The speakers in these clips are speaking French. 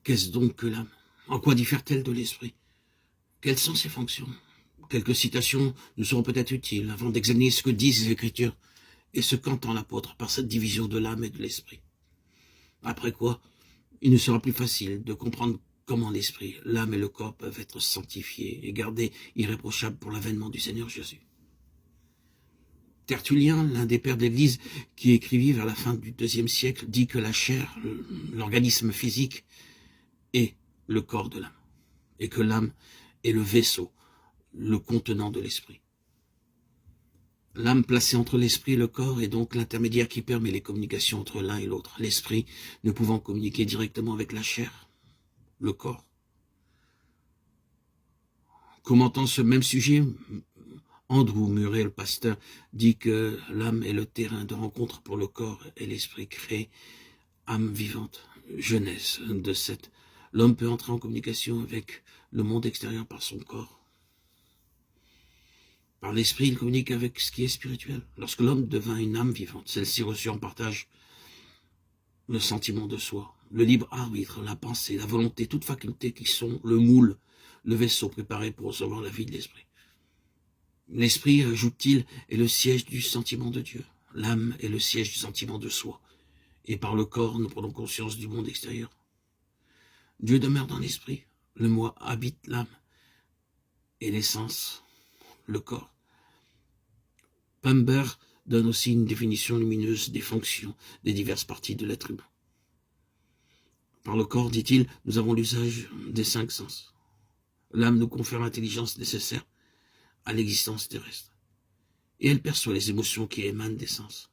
Qu'est-ce donc que l'âme? En quoi diffère-t-elle de l'esprit? Quelles sont ses fonctions? Quelques citations nous seront peut-être utiles avant d'examiner ce que disent les Écritures et ce qu'entend l'apôtre par cette division de l'âme et de l'esprit. Après quoi, il nous sera plus facile de comprendre comment l'esprit, l'âme et le corps peuvent être sanctifiés et gardés irréprochables pour l'avènement du Seigneur Jésus. Tertullien, l'un des pères de l'Église qui écrivit vers la fin du IIe siècle, dit que la chair, l'organisme physique, est le corps de l'âme, et que l'âme est le vaisseau, le contenant de l'esprit. L'âme placée entre l'esprit et le corps est donc l'intermédiaire qui permet les communications entre l'un et l'autre, l'esprit ne pouvant communiquer directement avec la chair, le corps. Commentant ce même sujet, Andrew Murray, le pasteur, dit que l'âme est le terrain de rencontre pour le corps et l'esprit créé, âme vivante. Genèse 2:7. L'homme peut entrer en communication avec le monde extérieur par son corps. Par l'esprit, il communique avec ce qui est spirituel. Lorsque l'homme devint une âme vivante, celle-ci reçut en partage le sentiment de soi, le libre arbitre, la pensée, la volonté, toutes facultés qui sont le moule, le vaisseau préparé pour recevoir la vie de l'esprit. L'esprit, ajoute-t-il, est le siège du sentiment de Dieu. L'âme est le siège du sentiment de soi. Et par le corps, nous prenons conscience du monde extérieur. Dieu demeure dans l'esprit. Le moi habite l'âme. Et l'essence, le corps. Pember donne aussi une définition lumineuse des fonctions des diverses parties de l'être humain. Par le corps, dit-il, nous avons l'usage des 5 sens. L'âme nous confère l'intelligence nécessaire à l'existence terrestre. Et elle perçoit les émotions qui émanent des sens.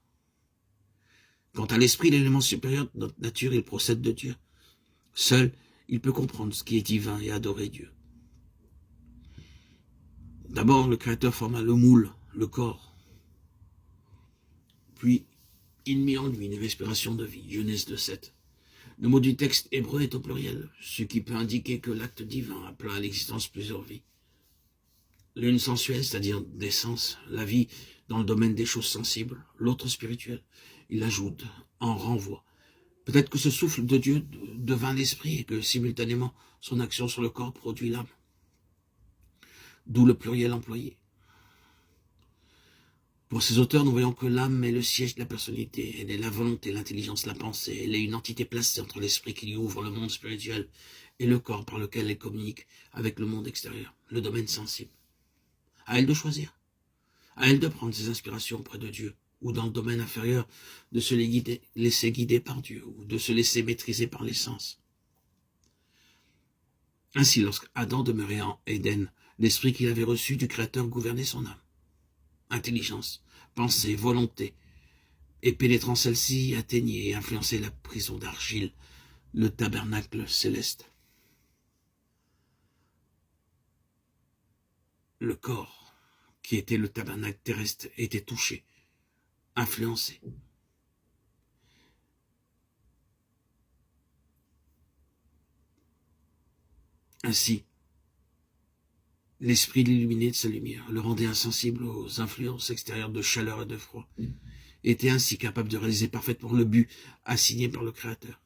Quant à l'esprit, l'élément supérieur de notre nature, il procède de Dieu. Seul, il peut comprendre ce qui est divin et adorer Dieu. D'abord, le Créateur forma le moule, le corps. Puis, il mit en lui une respiration de vie, Genèse 2:7. Le mot du texte hébreu est au pluriel, ce qui peut indiquer que l'acte divin appela à l'existence plusieurs vies. L'une sensuelle, c'est-à-dire des sens, la vie dans le domaine des choses sensibles, l'autre spirituelle. Il ajoute, en renvoie. Peut-être que ce souffle de Dieu devint l'esprit et que simultanément son action sur le corps produit l'âme. D'où le pluriel employé. Pour ces auteurs, nous voyons que l'âme est le siège de la personnalité. Elle est la volonté, l'intelligence, la pensée. Elle est une entité placée entre l'esprit qui lui ouvre le monde spirituel et le corps par lequel elle communique avec le monde extérieur, le domaine sensible. À elle de choisir. À elle de prendre ses inspirations auprès de Dieu, ou dans le domaine inférieur, de se laisser guider par Dieu, ou de se laisser maîtriser par les sens. Ainsi, lorsque Adam demeurait en Éden, l'esprit qu'il avait reçu du Créateur gouvernait son âme. Intelligence, pensée, volonté, et pénétrant celle-ci, atteignait et influençait la prison d'argile, le tabernacle céleste. Le corps, qui était le tabernacle terrestre, était touché, influencé. Ainsi, l'esprit l'illuminait de sa lumière, le rendait insensible aux influences extérieures de chaleur et de froid, était ainsi capable de réaliser parfaitement le but assigné par le Créateur.